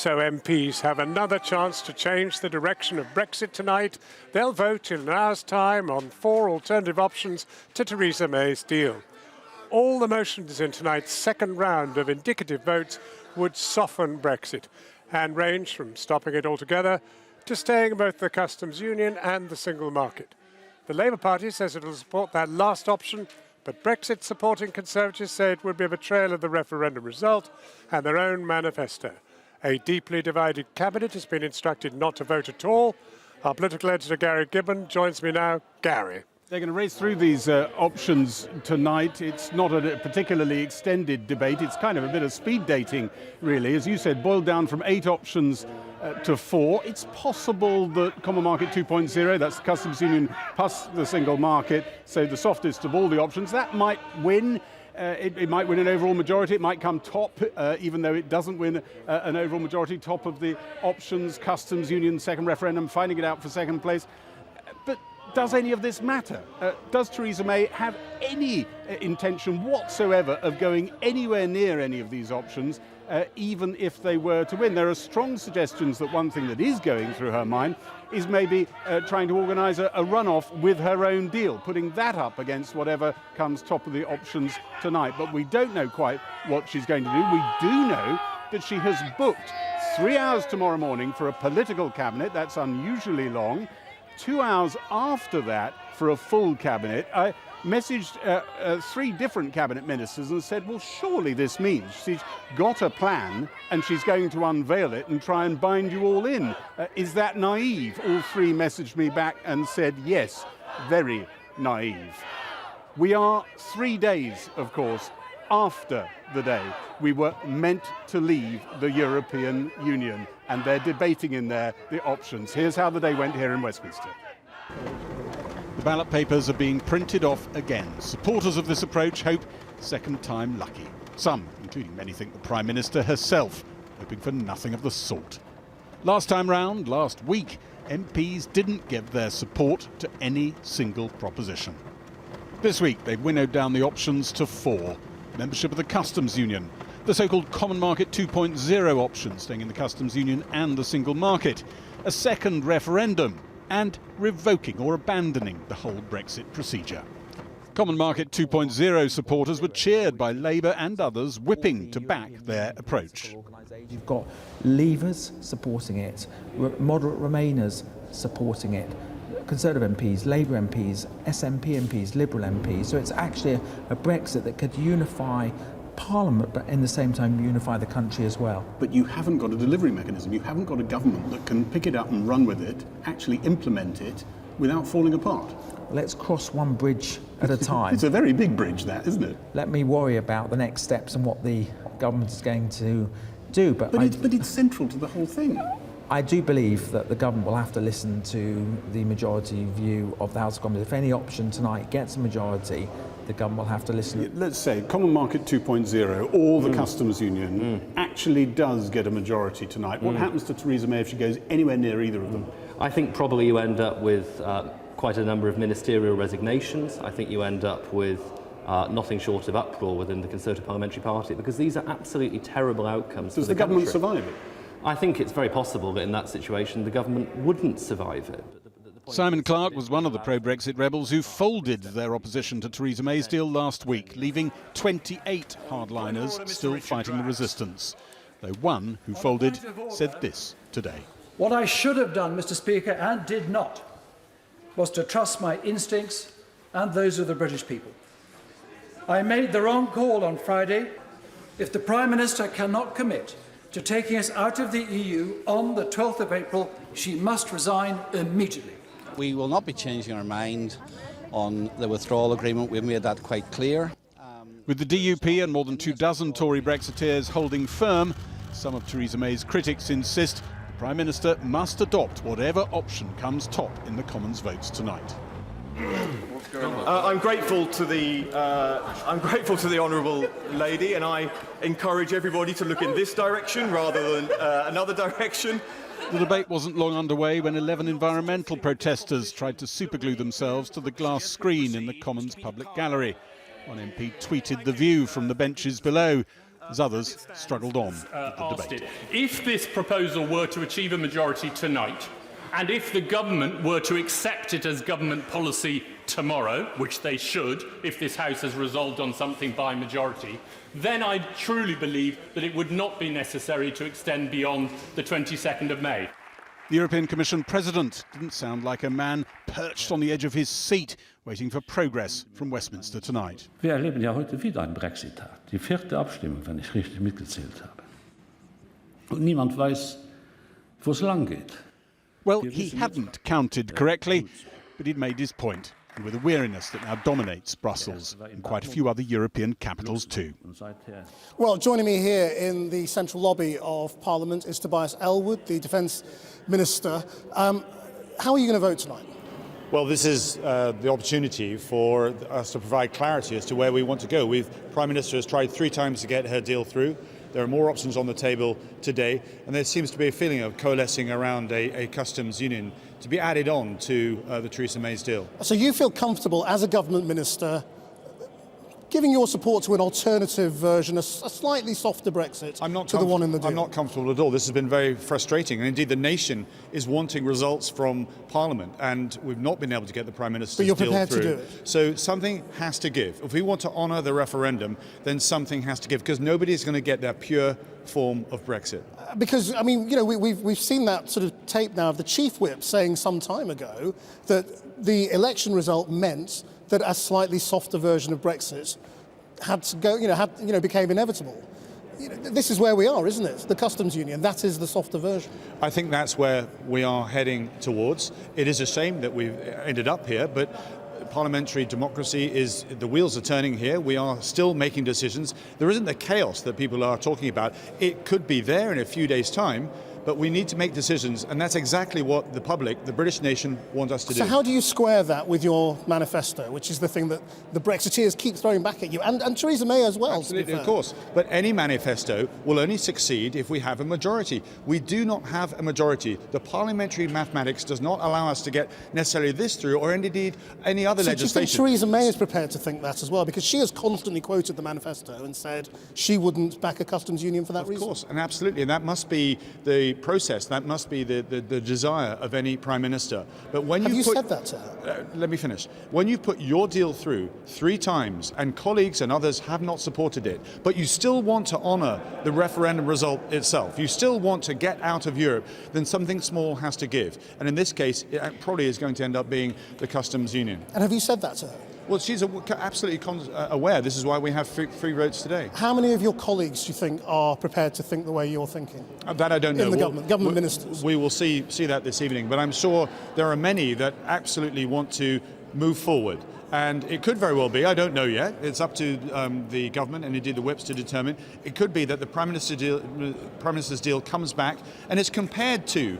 So MPs have another chance to change the direction of Brexit tonight. They'll vote in an hour's time on 4 alternative options to Theresa May's deal. All the motions in tonight's second round of indicative votes would soften Brexit and range from stopping it altogether to staying in both the customs union and the single market. The Labour Party says it will support that last option, but Brexit-supporting Conservatives say it would be a betrayal of the referendum result and their own manifesto. A deeply divided cabinet has been instructed not to vote at all. Our political editor, Gary Gibbon, joins me now. Gary. They're going to race through these options tonight. It's not a particularly extended debate. It's kind of a bit of speed dating, really. As you said, boiled down from 8 options to 4. It's possible that Common Market 2.0, that's the customs union plus the single market, so the softest of all the options, that might win. It might win an overall majority. It might come top, even though it doesn't win an overall majority, top of the options, customs union, second referendum, fighting it out for second place. But does any of this matter? Does Theresa May have any intention whatsoever of going anywhere near any of these options, even if they were to win? There are strong suggestions that one thing that is going through her mind is maybe trying to organise a runoff with her own deal, putting that up against whatever comes top of the options tonight. But we don't know quite what she's going to do. We do know that she has booked 3 hours tomorrow morning for a political cabinet. That's unusually long. 2 hours after that for a full cabinet. I messaged 3 different cabinet ministers and said, well, surely this means she's got a plan and she's going to unveil it and try and bind you all in. Is that naive? All 3 messaged me back and said, yes, very naive. We are 3 days, of course, after the day we were meant to leave the European Union, and they're debating in there the options. Here's how the day went here in Westminster. The ballot papers are being printed off again. Supporters of this approach hope second time lucky. Some, including many, think the Prime Minister herself, hoping for nothing of the sort. Last time round, last week, MPs didn't give their support to any single proposition. This week, they've winnowed down the options to 4. Membership of the Customs Union, the so-called Common Market 2.0 option, staying in the Customs Union and the single market, a second referendum, and revoking or abandoning the whole Brexit procedure. Common Market 2.0 supporters were cheered by Labour and others whipping to back their approach. You've got Leavers supporting it, moderate Remainers supporting it, Conservative MPs, Labour MPs, SNP MPs, Liberal MPs. So it's actually a Brexit that could unify Parliament, but in the same time unify the country as well. But you haven't got a delivery mechanism. You haven't got a government that can pick it up and run with it, actually implement it without falling apart. Let's cross one bridge at a time. It's a very big bridge, that, isn't it? Let me worry about the next steps and what the government is going to do. But it's central to the whole thing. I do believe that the government will have to listen to the majority view of the House of Commons. If any option tonight gets a majority, the government will have to listen. Let's say Common Market 2.0 or the Customs Union actually does get a majority tonight. What happens to Theresa May if she goes anywhere near either of them? I think probably you end up with quite a number of ministerial resignations. I think you end up with nothing short of uproar within the Conservative Parliamentary Party, because these are absolutely terrible outcomes for the country. Does the government survive it? I think it's very possible that in that situation the government wouldn't survive it. Simon Clarke was one of the pro-Brexit rebels who folded their opposition to Theresa May's deal last week, leaving 28 hardliners still fighting the resistance. Though one who folded said this today. What I should have done, Mr. Speaker, and did not, was to trust my instincts and those of the British people. I made the wrong call on Friday. If the Prime Minister cannot commit to taking us out of the EU on the 12th of April, she must resign immediately. We will not be changing our mind on the withdrawal agreement. We've made that quite clear. With the DUP and more than 24 Tory Brexiteers holding firm, some of Theresa May's critics insist the Prime Minister must adopt whatever option comes top in the Commons votes tonight. I'm grateful to the honourable lady, and I encourage everybody to look in this direction rather than another direction. The debate wasn't long underway when 11 environmental protesters tried to superglue themselves to the glass screen in the Commons public gallery. One MP tweeted the view from the benches below. as others struggled on with the debate. If this proposal were to achieve a majority tonight, and if the government were to accept it as government policy tomorrow, which they should if this House has resolved on something by majority, then I truly believe that it would not be necessary to extend beyond the 22nd of May. The European Commission President didn't sound like a man perched on the edge of his seat, waiting for progress from Westminster tonight. Wir erleben ja heute wieder einen Brexit-Tag, die 4. Abstimmung, wenn ich richtig mitgezählt habe. Und niemand weiß, wo es lang geht. Well, he hadn't counted correctly, but he'd made his point, and with a weariness that now dominates Brussels and quite a few other European capitals too. Well, joining me here in the central lobby of Parliament is Tobias Ellwood, the Defence Minister. How are you going to vote tonight? Well, this is the opportunity for us to provide clarity as to where we want to go. Prime Minister has tried 3 times to get her deal through. There are more options on the table today, and there seems to be a feeling of coalescing around a customs union to be added on to the Theresa May's deal. So you feel comfortable as a government minister giving your support to an alternative version, a slightly softer Brexit to the one in the deal? I'm not comfortable at all. This has been very frustrating, and indeed the nation is wanting results from Parliament, and we've not been able to get the Prime Minister's deal through. But you're prepared to do it? So something has to give. If we want to honour the referendum, then something has to give, because nobody is going to get that pure form of Brexit. Because, I mean, you know, we've seen that sort of tape now of the Chief Whip saying some time ago that the election result meant that a slightly softer version of Brexit had to go, became inevitable. This is where we are, isn't it? The customs union, that is the softer version. I think that's where we are heading towards. It is a shame that we've ended up here, but parliamentary democracy is, the wheels are turning here. We are still making decisions. There isn't the chaos that people are talking about. It could be there in a few days' time, but we need to make decisions, and that's exactly what the public, the British nation, want us to do. So how do you square that with your manifesto, which is the thing that the Brexiteers keep throwing back at you, and Theresa May as well? Absolutely, of course. But any manifesto will only succeed if we have a majority. We do not have a majority. The parliamentary mathematics does not allow us to get necessarily this through, or indeed any other legislation. Do you think Theresa May is prepared to think that as well? Because she has constantly quoted the manifesto and said she wouldn't back a customs union for that reason. Of course, and absolutely, and that must be the process. That must be the desire of any Prime Minister. But when Have you said that to her? Let me finish. When you put your deal through 3 times and colleagues and others have not supported it, but you still want to honour the referendum result itself, you still want to get out of Europe, then something small has to give. And in this case, it probably is going to end up being the customs union. And have you said that to her? Well, she's absolutely aware. This is why we have free votes today. How many of your colleagues do you think are prepared to think the way you're thinking? That I don't know. In the government ministers? We will see that this evening. But I'm sure there are many that absolutely want to move forward. And it could very well be, I don't know yet, it's up to the government and indeed the whips to determine. It could be that the Prime Minister's deal comes back and is compared to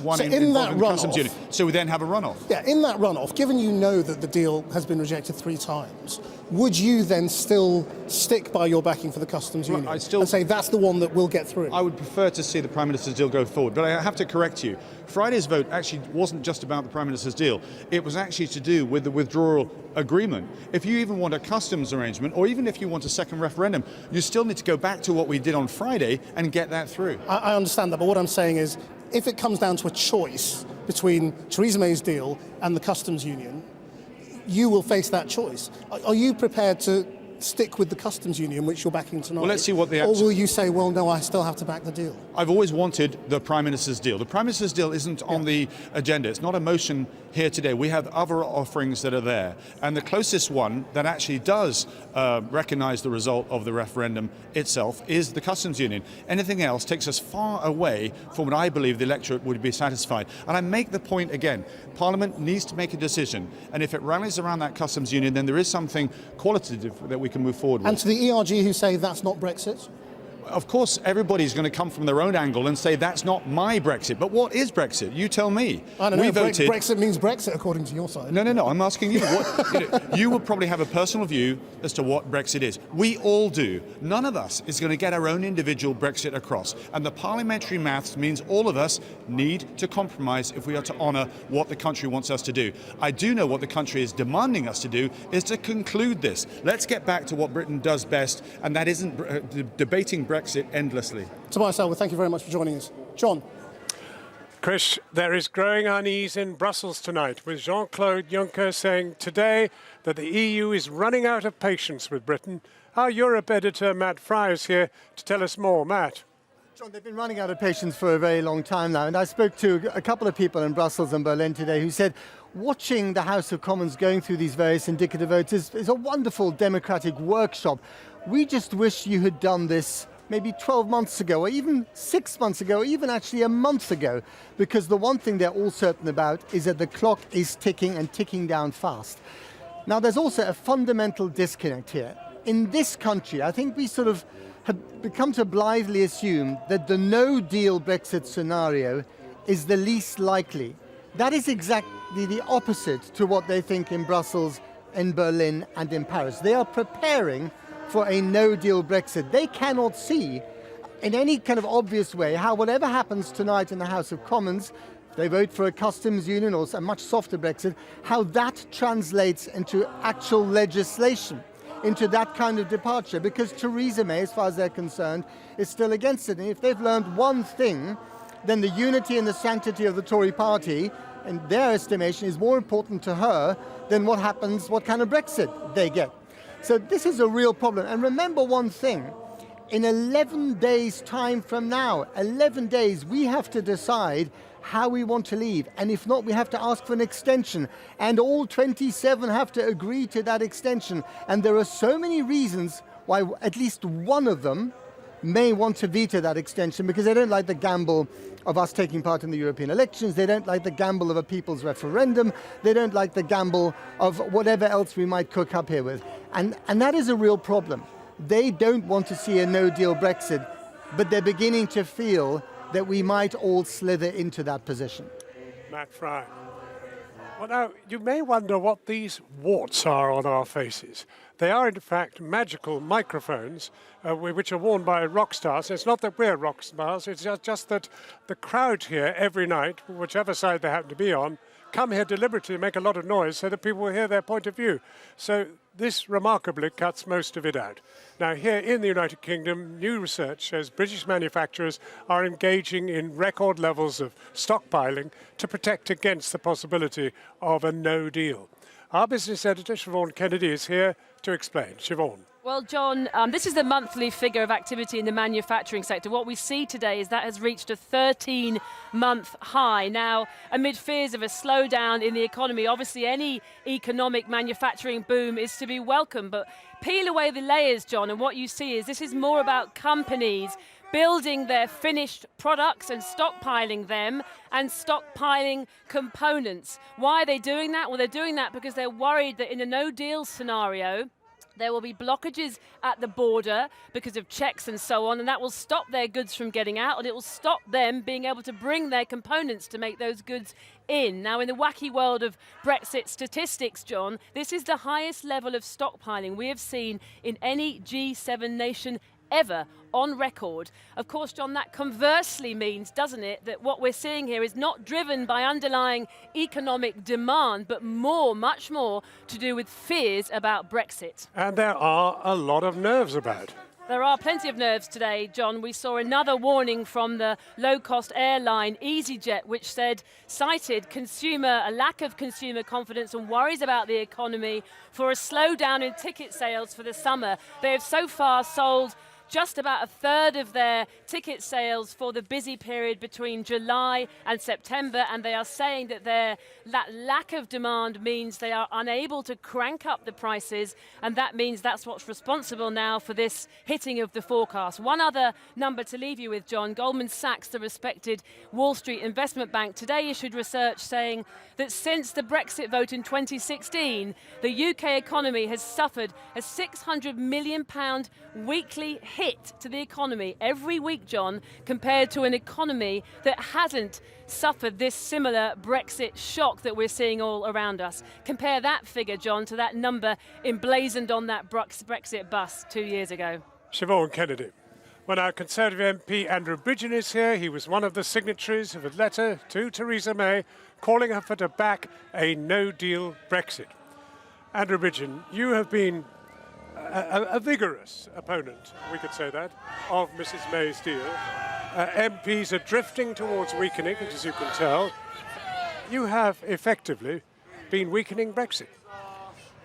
one so involving the runoff, customs union. So we then have a runoff. Yeah, in that runoff, given you know that the deal has been rejected 3 times, would you then still stick by your backing for the customs union and say that's the one that will get through? I would prefer to see the Prime Minister's deal go forward, but I have to correct you. Friday's vote actually wasn't just about the Prime Minister's deal. It was actually to do with the withdrawal agreement. If you even want a customs arrangement, or even if you want a second referendum, you still need to go back to what we did on Friday and get that through. I understand that, but what I'm saying is, if it comes down to a choice between Theresa May's deal and the customs union, you will face that choice. Are you prepared to stick with the customs union, which you're backing tonight? Well, let's see what the... Or will you say, well, no, I still have to back the deal? I've always wanted the Prime Minister's deal. The Prime Minister's deal isn't on the agenda. It's not a motion here today. We have other offerings that are there. And the closest one that actually does recognise the result of the referendum itself is the customs union. Anything else takes us far away from what I believe the electorate would be satisfied. And I make the point again, Parliament needs to make a decision. And if it rallies around that customs union, then there is something qualitative that we can move forward with. And to the ERG who say that's not Brexit? of course, everybody's going to come from their own angle and say that's not my Brexit. But what is Brexit? You tell me. I don't know. We voted. Brexit means Brexit, according to your side. No. I'm asking you. You will probably have a personal view as to what Brexit is. We all do. None of us is going to get our own individual Brexit across. And the parliamentary maths means all of us need to compromise if we are to honour what the country wants us to do. I do know what the country is demanding us to do is to conclude this. Let's get back to what Britain does best, and that isn't debating Brexit endlessly. Tobias Ellwood, thank you very much for joining us. John. Chris, there is growing unease in Brussels tonight, with Jean-Claude Juncker saying today that the EU is running out of patience with Britain. Our Europe editor, Matt Fry, is here to tell us more. Matt. John, they've been running out of patience for a very long time now, and I spoke to a couple of people in Brussels and Berlin today who said watching the House of Commons going through these various indicative votes is a wonderful democratic workshop. We just wish you had done this maybe 12 months ago, or even 6 months ago, or even actually a month ago, because the one thing they're all certain about is that the clock is ticking and ticking down fast. Now, there's also a fundamental disconnect here. In this country, I think we sort of have become to blithely assume that the no-deal Brexit scenario is the least likely. That is exactly the opposite to what they think in Brussels, in Berlin, and in Paris. They are preparing for a no-deal Brexit. They cannot see in any kind of obvious way how whatever happens tonight in the House of Commons, if they vote for a customs union or a much softer Brexit, how that translates into actual legislation, into that kind of departure, because Theresa May, as far as they're concerned, is still against it. And if they've learned one thing, then the unity and the sanctity of the Tory party, in their estimation, is more important to her than what happens, what kind of Brexit they get. So this is a real problem. And remember one thing, in 11 days' time from now, 11 days, we have to decide how we want to leave. And if not, we have to ask for an extension. And all 27 have to agree to that extension. And there are so many reasons why at least one of them may want to veto that extension, because they don't like the gamble of us taking part in the European elections. They don't like the gamble of a people's referendum. They don't like the gamble of whatever else we might cook up here with. And that is a real problem. They don't want to see a no-deal Brexit, but they're beginning to feel that we might all slither into that position. Matt Fry. Well, now, you may wonder what these warts are on our faces. They are, in fact, magical microphones which are worn by rock stars. It's not that we're rock stars, it's just that the crowd here every night, whichever side they happen to be on, come here deliberately and make a lot of noise so that people will hear their point of view. So this remarkably cuts most of it out. Now, here in the United Kingdom, new research shows British manufacturers are engaging in record levels of stockpiling to protect against the possibility of a no deal. Our business editor, Siobhan Kennedy, is here to explain. Siobhan. Well, John, this is the monthly figure of activity in the manufacturing sector. What we see today is that has reached a 13-month high. Now, amid fears of a slowdown in the economy, obviously any economic manufacturing boom is to be welcome. But peel away the layers, John, and what you see is this is more about companies building their finished products and stockpiling them and stockpiling components. Why are they doing that? Well, they're doing that because they're worried that in a no-deal scenario, there will be blockages at the border because of checks and so on, and that will stop their goods from getting out, and it will stop them being able to bring their components to make those goods in. Now, in the wacky world of Brexit statistics, John, this is the highest level of stockpiling we have seen in any G7 nation ever on record. Of course, John, that conversely means, doesn't it, that what we're seeing here is not driven by underlying economic demand, but much more to do with fears about Brexit. And there are a lot of nerves about. There are plenty of nerves today, John. We saw another warning from the low-cost airline EasyJet, which cited a lack of consumer confidence and worries about the economy for a slowdown in ticket sales for the summer. They have so far sold just about a third of their ticket sales for the busy period between July and September, and they are saying that that lack of demand means they are unable to crank up the prices, and that means that's what's responsible now for this hitting of the forecast. One other number to leave you with, John. Goldman Sachs, the respected Wall Street investment bank, today issued research saying that since the Brexit vote in 2016, the UK economy has suffered a £600 million weekly hit hit to the economy every week, John, compared to an economy that hasn't suffered this similar Brexit shock that we're seeing all around us. Compare that figure, John, to that number emblazoned on that Brexit bus 2 years ago. Siobhan Kennedy. When our Conservative MP Andrew Bridgen is here, he was one of the signatories of a letter to Theresa May calling her to back a no-deal Brexit. Andrew Bridgen, you have been a vigorous opponent, we could say that, of Mrs May's deal. MPs are drifting towards weakening, as you can tell. You have effectively been weakening Brexit.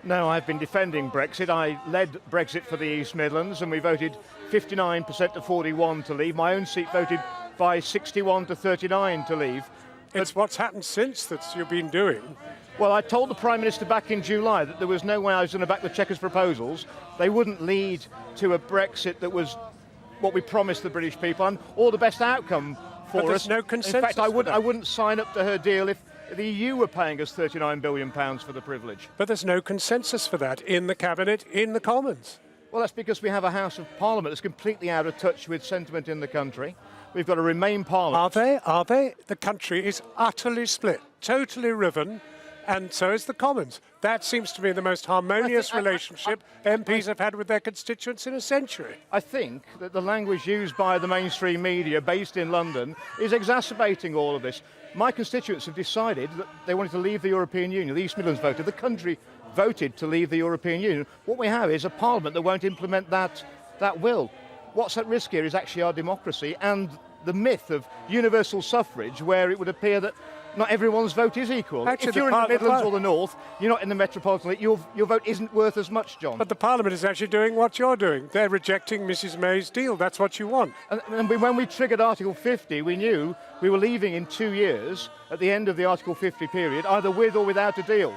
No, I've been defending Brexit. I led Brexit for the East Midlands and we voted 59% to 41 to leave. My own seat voted by 61 to 39 to leave. It's what's happened since that you've been doing. Well, I told the Prime Minister back in July that there was no way I was going to back the Chequers proposals. They wouldn't lead to a Brexit that was what we promised the British people and all the best outcome for but there's us. No consensus. In fact, I wouldn't sign up to her deal if the EU were paying us £39 billion for the privilege. But there's no consensus for that in the Cabinet, in the Commons. Well, that's because we have a House of Parliament that's completely out of touch with sentiment in the country. We've got a Remain Parliament. Are they? The country is utterly split, totally riven, and so is the Commons. That seems to be the most harmonious relationship MPs have had with their constituents in a century. I think that the language used by the mainstream media based in London is exacerbating all of this. My constituents have decided that they wanted to leave the European Union. The East Midlands voted. The country voted to leave the European Union. What we have is a parliament that won't implement that will. What's at risk here is actually our democracy and the myth of universal suffrage, where it would appear that not everyone's vote is equal. Actually, if you're in the Midlands or the North, you're not in the metropolitan, your vote isn't worth as much, John. But the Parliament is actually doing what you're doing. They're rejecting Mrs May's deal. That's what you want. And when we triggered Article 50, we knew we were leaving in 2 years at the end of the Article 50 period, either with or without a deal.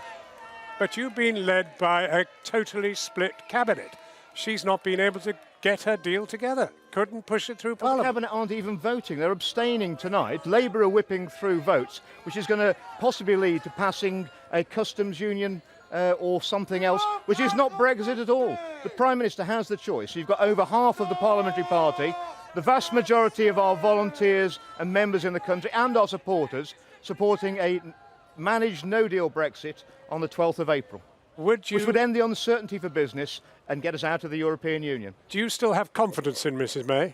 But you've been led by a totally split cabinet. She's not been able to get her deal together. Couldn't push it through Parliament. The Cabinet aren't even voting. They're abstaining tonight. Labour are whipping through votes, which is going to possibly lead to passing a customs union or something else, which is not Brexit at all. The Prime Minister has the choice. You've got over half of the parliamentary party, the vast majority of our volunteers and members in the country and our supporters supporting a managed no-deal Brexit on the 12th of April. Which would end the uncertainty for business and get us out of the European Union. Do you still have confidence in Mrs May?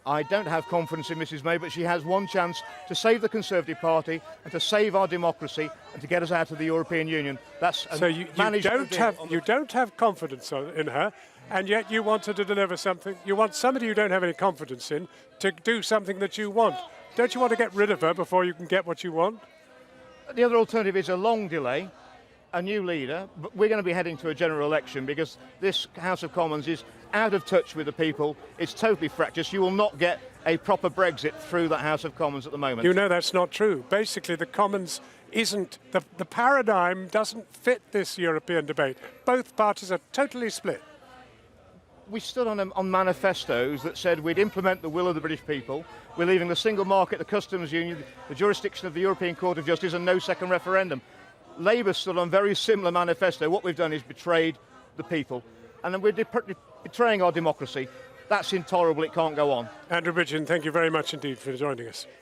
I don't have confidence in Mrs May, but she has one chance to save the Conservative Party and to save our democracy and to get us out of the European Union. That's so you don't have confidence in her, and yet you want her to deliver something. You want somebody you don't have any confidence in to do something that you want. Don't you want to get rid of her before you can get what you want? The other alternative is a long delay, a new leader, but we're going to be heading to a general election because this House of Commons is out of touch with the people. It's totally fractious. You will not get a proper Brexit through that House of Commons at the moment. You know that's not true. Basically, the Commons isn't, the paradigm doesn't fit this European debate. Both parties are totally split. We stood on manifestos that said we'd implement the will of the British people. We're leaving the single market, the customs union, the jurisdiction of the European Court of Justice and no second referendum. Labour stood on a very similar manifesto. What we've done is betrayed the people. And then we're betraying our democracy. That's intolerable. It can't go on. Andrew Bridgen, thank you very much indeed for joining us.